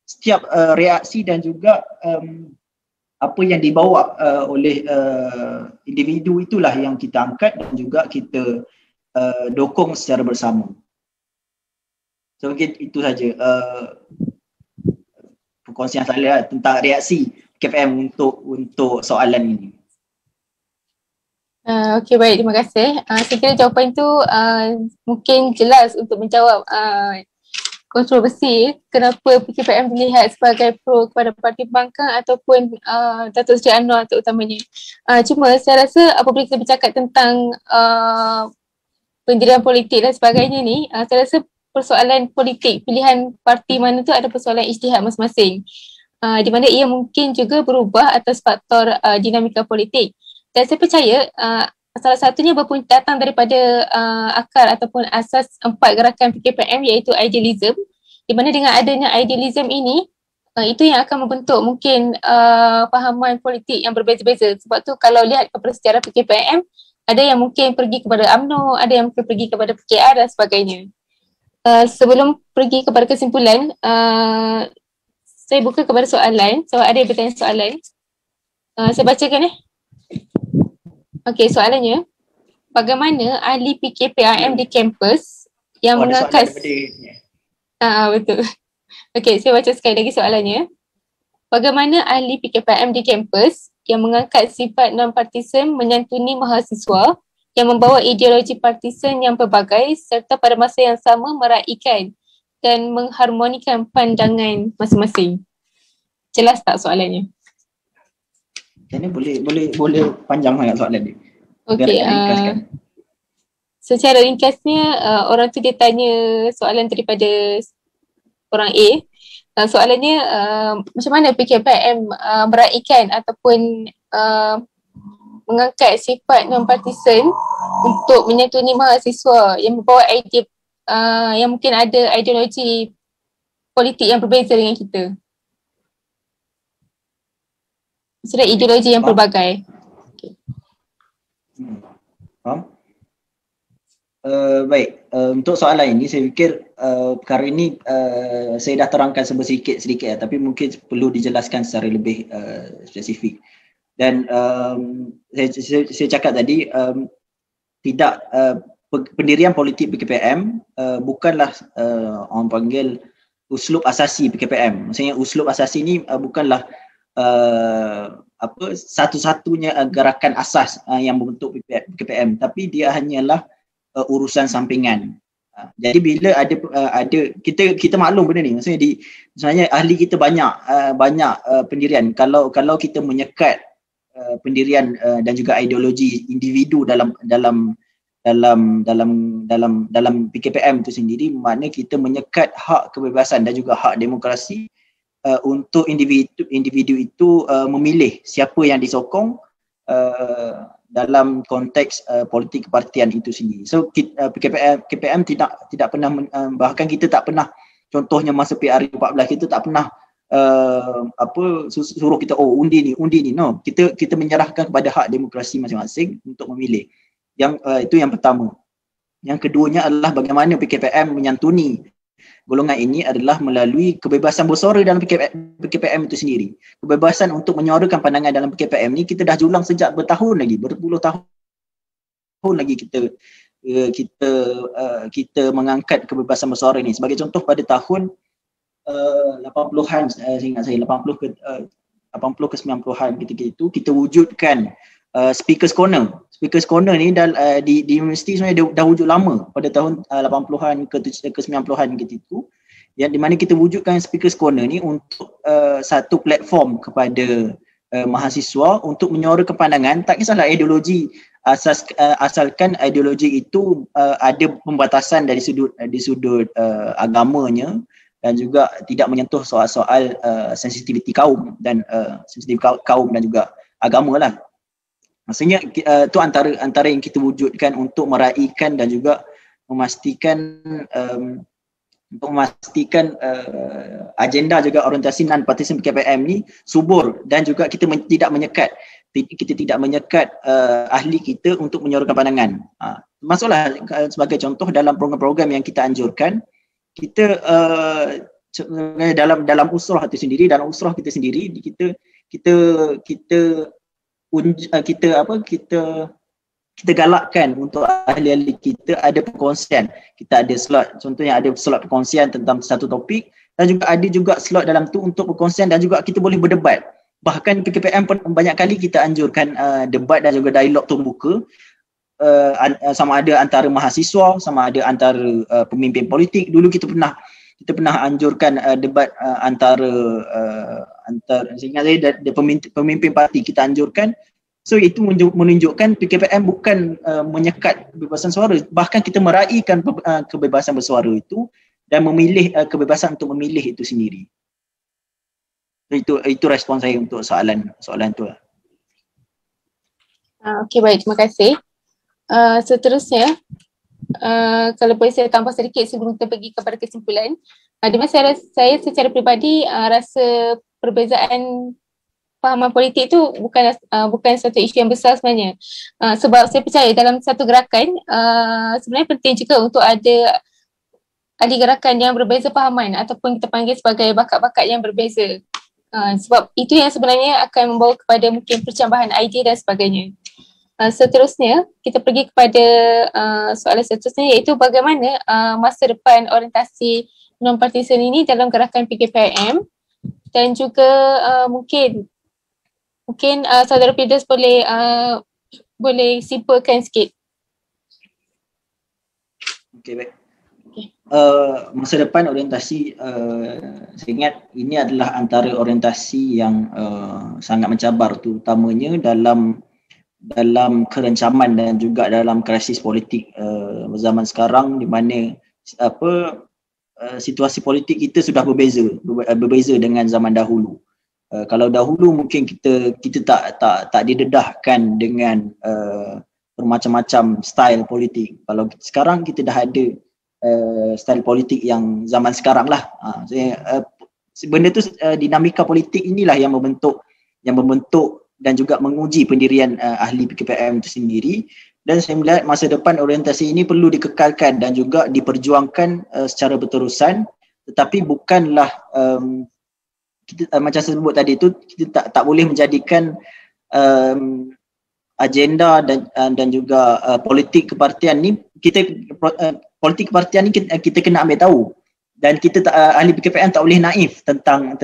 Setiap reaksi dan juga apa yang dibawa oleh individu itulah yang kita angkat dan juga kita dokong secara bersama. So mungkin itu saja perkongsian saya tentang reaksi KPM untuk soalan ini. Okey, baik, terima kasih. Saya kira jawapan itu mungkin jelas untuk menjawab kontroversi kenapa PKPM dilihat sebagai pro kepada Parti Pembangkang ataupun Datuk Seri Anwar terutamanya. Cuma saya rasa apabila kita bercakap tentang pendirian politik dan sebagainya ni, saya rasa persoalan politik pilihan parti mana tu ada persoalan ijtihad masing-masing. Di mana ia mungkin juga berubah atas faktor dinamika politik. Dan saya percaya salah satunya datang daripada akar ataupun asas 4 gerakan PKPM iaitu idealism, di mana dengan adanya idealism ini itu yang akan membentuk mungkin fahaman politik yang berbeza-beza. Sebab tu kalau lihat kepada sejarah PKPM, ada yang mungkin pergi kepada UMNO, ada yang mungkin pergi kepada PKR dan sebagainya. Sebelum pergi kepada kesimpulan, saya buka kepada soalan. So ada yang bertanya soalan. Saya bacakan Okey, soalannya, bagaimana ahli PKPIM di kampus yang mengangkat betul. Okey, saya baca sekali lagi soalannya. Bagaimana ahli PKPIM di kampus yang mengangkat sifat non-partisan menyantuni mahasiswa yang membawa ideologi partisan yang pelbagai serta pada masa yang sama meraihkan dan mengharmonikan pandangan masing-masing? Jelas tak soalannya? Ini boleh panjang sangat soalan dia. Okey, secara ringkasnya orang tu dia tanya soalan daripada orang A. Soalannya macam mana PKPM meraihkan ataupun mengangkat sifat non-partisan untuk menyantuni mahasiswa yang membawa idea yang mungkin ada ideologi politik yang berbeza dengan kita. Maksudnya ideologi yang pelbagai. Okay. Baik, untuk soalan ini saya fikir perkara ini saya dah terangkan sedikit tapi mungkin perlu dijelaskan secara lebih spesifik. Dan saya cakap tadi tidak pendirian politik PKPM bukanlah orang panggil uslub asasi PKPM. Maksudnya uslub asasi ni bukanlah satu-satunya gerakan asas yang membentuk PKPM, tapi dia hanyalah urusan sampingan. Jadi bila ada kita maklum benda ni, maksudnya sebenarnya ahli kita banyak pendirian. Kalau kita menyekat pendirian dan juga ideologi individu dalam PKPM itu sendiri, maknanya kita menyekat hak kebebasan dan juga hak demokrasi untuk individu itu memilih siapa yang disokong dalam konteks politik kepartian itu sendiri. So PKPM tidak pernah bahkan kita tak pernah, contohnya masa PRU14 kita tak pernah suruh kita undi ni. No, kita menyerahkan kepada hak demokrasi masing-masing untuk memilih. Yang itu yang pertama. Yang keduanya adalah bagaimana PKPM menyantuni golongan ini adalah melalui kebebasan bersuara dalam PKPM itu sendiri. Kebebasan untuk menyuarakan pandangan dalam PKPM ni kita dah julang sejak berpuluh tahun lagi kita mengangkat kebebasan bersuara ni. Sebagai contoh, pada tahun 80-an, saya ingat saya 80 ke 90-an ketika itu kita wujudkan Speakers Corner. Speakers Corner ni di universiti sebenarnya dah wujud lama pada tahun 80-an ke 90-an gitu, yang di mana kita wujudkan Speakers Corner ni untuk satu platform kepada mahasiswa untuk menyuarakan pandangan, tak kisahlah ideologi, asalkan ideologi itu ada pembatasan dari sudut agamanya dan juga tidak menyentuh soal-soal sensitiviti kaum dan juga agama lah. Maksudnya itu antara yang kita wujudkan untuk meraihkan dan juga memastikan agenda juga orientasi non-partisan PKPM ni subur, dan juga kita tidak menyekat ahli kita untuk menyuarakan pandangan. Masuklah sebagai contoh dalam program-program yang kita anjurkan, kita dalam usrah itu sendiri, dalam usrah kita sendiri, kita galakkan untuk ahli-ahli kita ada perkongsian. Kita ada slot, contohnya ada slot perkongsian tentang satu topik, dan juga ada juga slot dalam tu untuk perkongsian dan juga kita boleh berdebat. Bahkan PKPM pun banyak kali kita anjurkan debat dan juga dialog terbuka, sama ada antara mahasiswa, sama ada antara pemimpin politik. Dulu kita pernah anjurkan debat antara saya ingat saya pemimpin parti kita anjurkan. So itu menunjukkan PKPM bukan menyekat kebebasan suara, bahkan kita meraihkan kebebasan bersuara itu dan memilih kebebasan untuk memilih itu sendiri. Itu respon saya untuk soalan tu. Okey, baik, terima kasih. Seterusnya, kalau boleh saya tambah sedikit sebelum kita pergi kepada kesimpulan. Di masa saya secara peribadi rasa perbezaan fahaman politik tu bukan satu isu yang besar sebenarnya. Sebab saya percaya dalam satu gerakan sebenarnya penting juga untuk ada ahli gerakan yang berbeza fahaman ataupun kita panggil sebagai bakat-bakat yang berbeza. Sebab itu yang sebenarnya akan membawa kepada mungkin percambahan idea dan sebagainya. Seterusnya, kita pergi kepada soalan seterusnya, iaitu bagaimana masa depan orientasi non-partisan ini dalam gerakan PKPM, dan juga mungkin Saudara Firdaus boleh simpulkan sikit. Okey, baik. Masa depan orientasi, saya ingat ini adalah antara orientasi yang sangat mencabar, terutamanya dalam kerencaman dan juga dalam krisis politik zaman sekarang, di mana situasi politik kita sudah berbeza dengan zaman dahulu. Kalau dahulu mungkin kita tak didedahkan dengan bermacam-macam style politik. Kalau sekarang kita dah ada style politik yang zaman sekarang lah. Benda tu, dinamika politik inilah yang membentuk dan juga menguji pendirian ahli PKPM itu sendiri. Dan saya melihat masa depan orientasi ini perlu dikekalkan dan juga diperjuangkan secara berterusan, tetapi bukanlah macam saya sebut tadi tu, kita tak boleh menjadikan agenda dan juga politik kepartian ni politik kepartian ni kita kena ambil tahu, dan kita ahli PKPM tak boleh naif tentang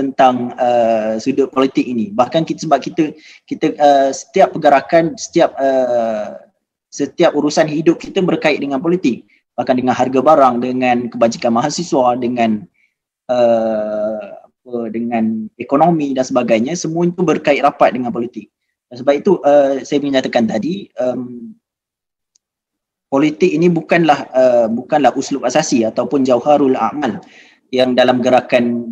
sudut politik ini. Bahkan sebab kita setiap pergerakan, setiap urusan hidup kita berkait dengan politik, bahkan dengan harga barang, dengan kebajikan mahasiswa, dengan ekonomi dan sebagainya, semua itu berkait rapat dengan politik. Dan sebab itu saya menyatakan tadi, politik ini bukanlah uslub asasi ataupun jauharul amal yang dalam gerakan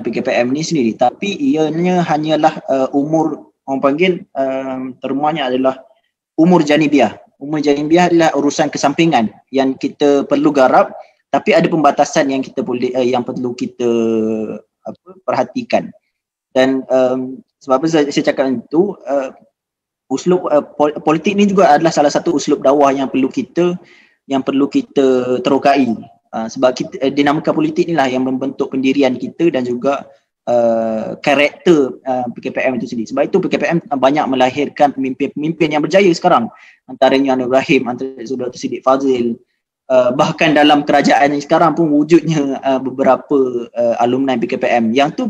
PKPM ini sendiri, tapi ianya hanyalah umur, orang panggil termanya adalah umur janibiyah. Umur janibiyah adalah urusan kesampingan yang kita perlu garap, tapi ada pembatasan yang perlu kita perhatikan. Dan sebab apa saya cakap itu, uslub politik ni juga adalah salah satu uslub dakwah yang perlu kita terokai. Sebab dinamika politik inilah yang membentuk pendirian kita dan juga karakter PKPM itu sendiri. Sebab itu PKPM banyak melahirkan pemimpin-pemimpin yang berjaya sekarang, antaranya Anwar Ibrahim, antara Saudara Siddiq Fazil. Bahkan dalam kerajaan yang sekarang pun wujudnya beberapa alumni PKPM. Yang tu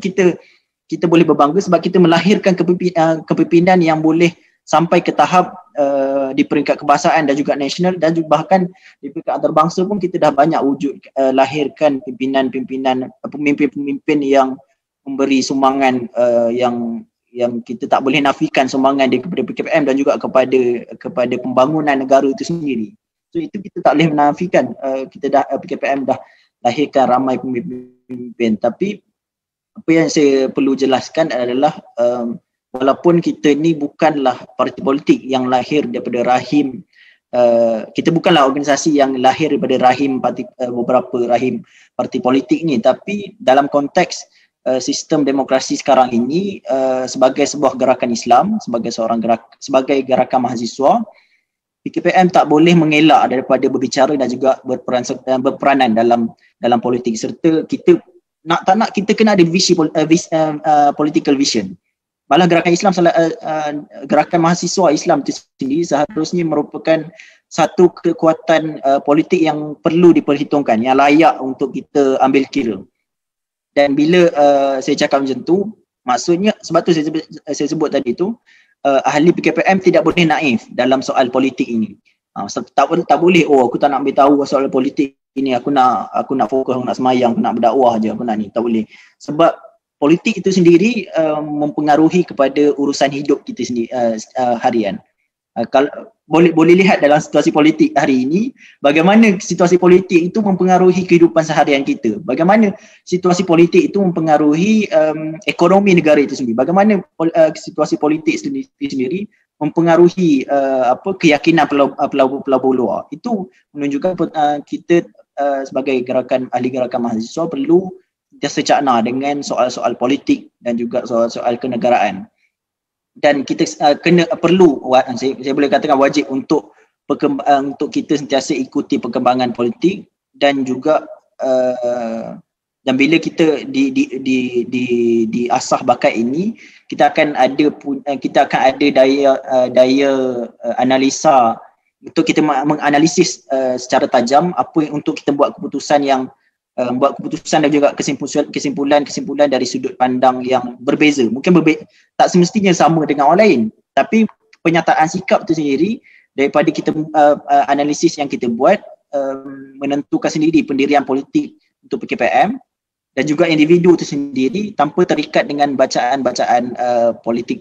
kita boleh berbangga sebab kita melahirkan kepimpinan yang boleh sampai ke tahap di peringkat kebangsaan dan juga nasional, dan juga bahkan di peringkat antarabangsa pun kita dah banyak wujud lahirkan pemimpin-pemimpin yang memberi sumbangan yang kita tak boleh nafikan sumbangan dia kepada PKPM dan juga kepada pembangunan negara itu sendiri. So itu kita tak boleh menafikan, PKPM dah lahirkan ramai pemimpin. Tapi apa yang saya perlu jelaskan adalah walaupun kita ni bukanlah parti politik yang lahir daripada rahim, kita bukanlah organisasi yang lahir daripada rahim beberapa rahim parti politik ni, tapi dalam konteks sistem demokrasi sekarang ini, sebagai sebuah gerakan Islam, sebagai gerakan mahasiswa, PKPM tak boleh mengelak daripada berbicara dan juga berperanan dalam politik, serta kita nak tak nak kita kena ada political vision. Malah gerakan Islam gerakan mahasiswa Islam itu sendiri seharusnya merupakan satu kekuatan politik yang perlu diperhitungkan, yang layak untuk kita ambil kira. Dan bila saya cakap macam tu, maksudnya sebab tu saya sebut tadi tu, ahli PKPM tidak boleh naif dalam soal politik ini. Tak boleh, aku tak nak ambil tahu soal politik ini, aku nak fokus, aku nak semayang, aku nak berdakwah je, aku nak ni. Tak boleh. Sebab politik itu sendiri mempengaruhi kepada urusan hidup kita sendiri harian. Kalau boleh lihat dalam situasi politik hari ini, bagaimana situasi politik itu mempengaruhi kehidupan seharian kita. Bagaimana situasi politik itu mempengaruhi ekonomi negara itu sendiri. Bagaimana situasi politik sendiri mempengaruhi keyakinan pelabur luar. Itu menunjukkan kita sebagai ahli gerakan mahasiswa perlu secakna dengan soal-soal politik dan juga soal-soal kenegaraan. Dan kita saya boleh katakan wajib untuk kita sentiasa ikuti perkembangan politik, dan juga dan bila kita diasah bakat ini, kita akan ada daya analisa untuk kita menganalisis secara tajam apa yang untuk kita buat keputusan dan juga kesimpulan dari sudut pandang yang berbeza. Mungkin tak semestinya sama dengan orang lain, tapi penyataan sikap itu sendiri daripada kita analisis yang kita buat menentukan sendiri pendirian politik untuk PKPM dan juga individu itu sendiri tanpa terikat dengan bacaan-bacaan politik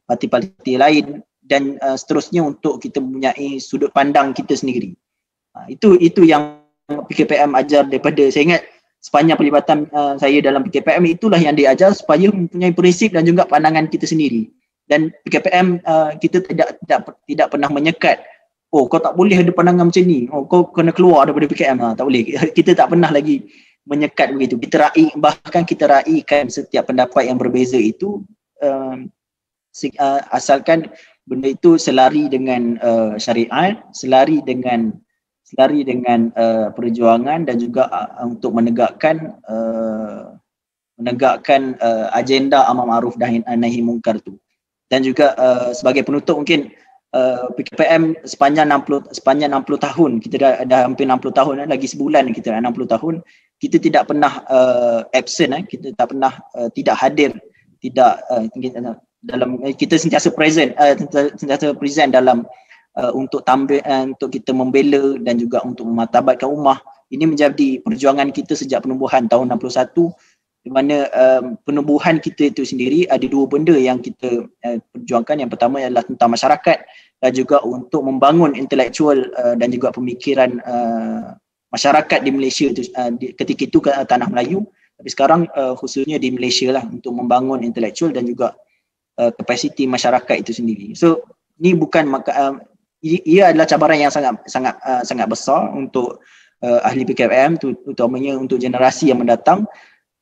parti-parti lain dan seterusnya, untuk kita mempunyai sudut pandang kita sendiri. Itu yang PKPM ajar daripada, saya ingat sepanjang pelibatan saya dalam PKPM, itulah yang diajar supaya mempunyai prinsip dan juga pandangan kita sendiri. Dan PKPM kita tidak pernah menyekat, kau tak boleh ada pandangan macam ni, kau kena keluar daripada PKM. Tak boleh. Kita tak pernah lagi menyekat begitu. Bahkan kita raikan setiap pendapat yang berbeza itu, asalkan benda itu selari dengan syariat, selari dengan perjuangan dan juga untuk menegakkan agenda amar ma'ruf nahi munkar tu. Dan juga sebagai penutup, mungkin PKPM sepanjang 60 tahun, kita dah hampir 60 tahun, lagi sebulan kita dah 60 tahun, kita tidak pernah absent, kita tak pernah tidak hadir, kita sentiasa present dalam untuk kita membela dan juga untuk memartabatkan ummah. Ini menjadi perjuangan kita sejak penubuhan tahun 61, di mana penubuhan kita itu sendiri ada dua benda yang kita perjuangkan. Yang pertama adalah tentang masyarakat dan juga untuk membangun intelektual dan juga pemikiran masyarakat di Malaysia itu, ketika itu tanah Melayu, tapi sekarang khususnya di Malaysia lah, untuk membangun intelektual dan juga kapasiti masyarakat itu sendiri. So ini bukan ia adalah cabaran yang sangat besar untuk ahli PKPM, utamanya untuk generasi yang mendatang,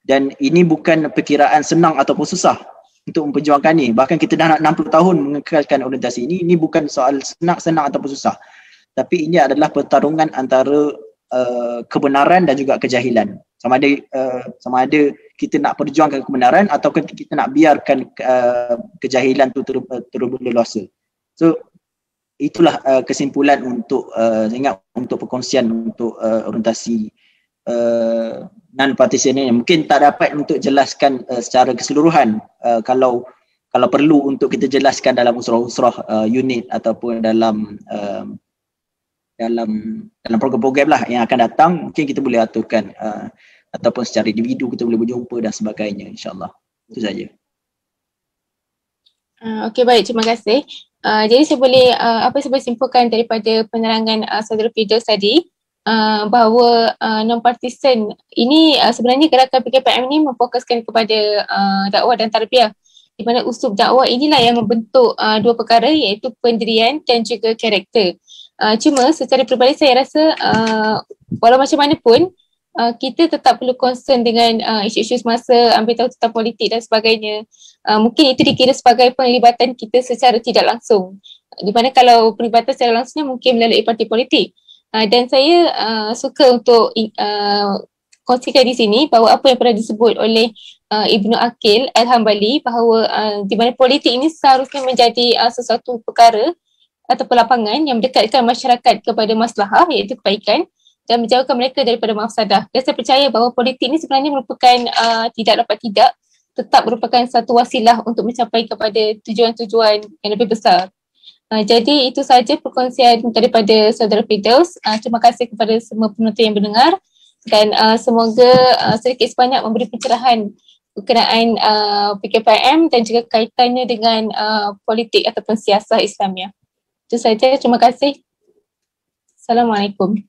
dan ini bukan perkiraan senang ataupun susah untuk memperjuangkan ni. Bahkan kita dah nak 60 tahun mengekalkan orientasi ini bukan soal senang ataupun susah, tapi ini adalah pertarungan antara kebenaran dan juga kejahilan. Sama ada kita nak perjuangkan kebenaran atau kita nak biarkan kejahilan tu terus berleluasa. So itulah kesimpulan untuk ingat untuk perkongsian untuk orientasi non-partisan ini. Mungkin tak dapat untuk jelaskan secara keseluruhan, kalau perlu untuk kita jelaskan dalam usrah-usrah unit ataupun dalam program-program lah yang akan datang, mungkin kita boleh aturkan ataupun secara individu kita boleh berjumpa dan sebagainya, insyaAllah. Itu saja. Okey, baik, terima kasih. Jadi saya boleh simpulkan daripada penerangan saudara Firdaus tadi, bahawa non-partisan ini sebenarnya gerakan PKPM ini memfokuskan kepada dakwah dan tarbiyah, di mana usub dakwah inilah yang membentuk dua perkara, iaitu pendirian dan juga karakter. Cuma secara peribadi saya rasa walau macam mana pun kita tetap perlu concern dengan isu-isu semasa, ambil tahu tentang politik dan sebagainya. Mungkin itu dikira sebagai penglibatan kita secara tidak langsung. di mana kalau perlibatan secara langsungnya mungkin melalui parti politik. Dan saya suka untuk kongsikan di sini bahawa apa yang pernah disebut oleh Ibnu Aqil Al-Hambali bahawa di mana politik ini seharusnya menjadi sesuatu perkara atau lapangan yang mendekatkan masyarakat kepada maslahah iaitu kebaikan dan menjauhkan mereka daripada mafsadah. Dan saya percaya bahawa politik ini sebenarnya merupakan tidak dapat tidak tetap merupakan satu wasilah untuk mencapai kepada tujuan-tujuan yang lebih besar. Jadi itu sahaja perkongsian daripada Saudara Firdaus. Terima kasih kepada semua penonton yang mendengar dan semoga sedikit sebanyak memberi pencerahan berkenaan PKPM dan juga kaitannya dengan politik ataupun siasah Islamiah. Itu sahaja. Terima kasih. Assalamualaikum.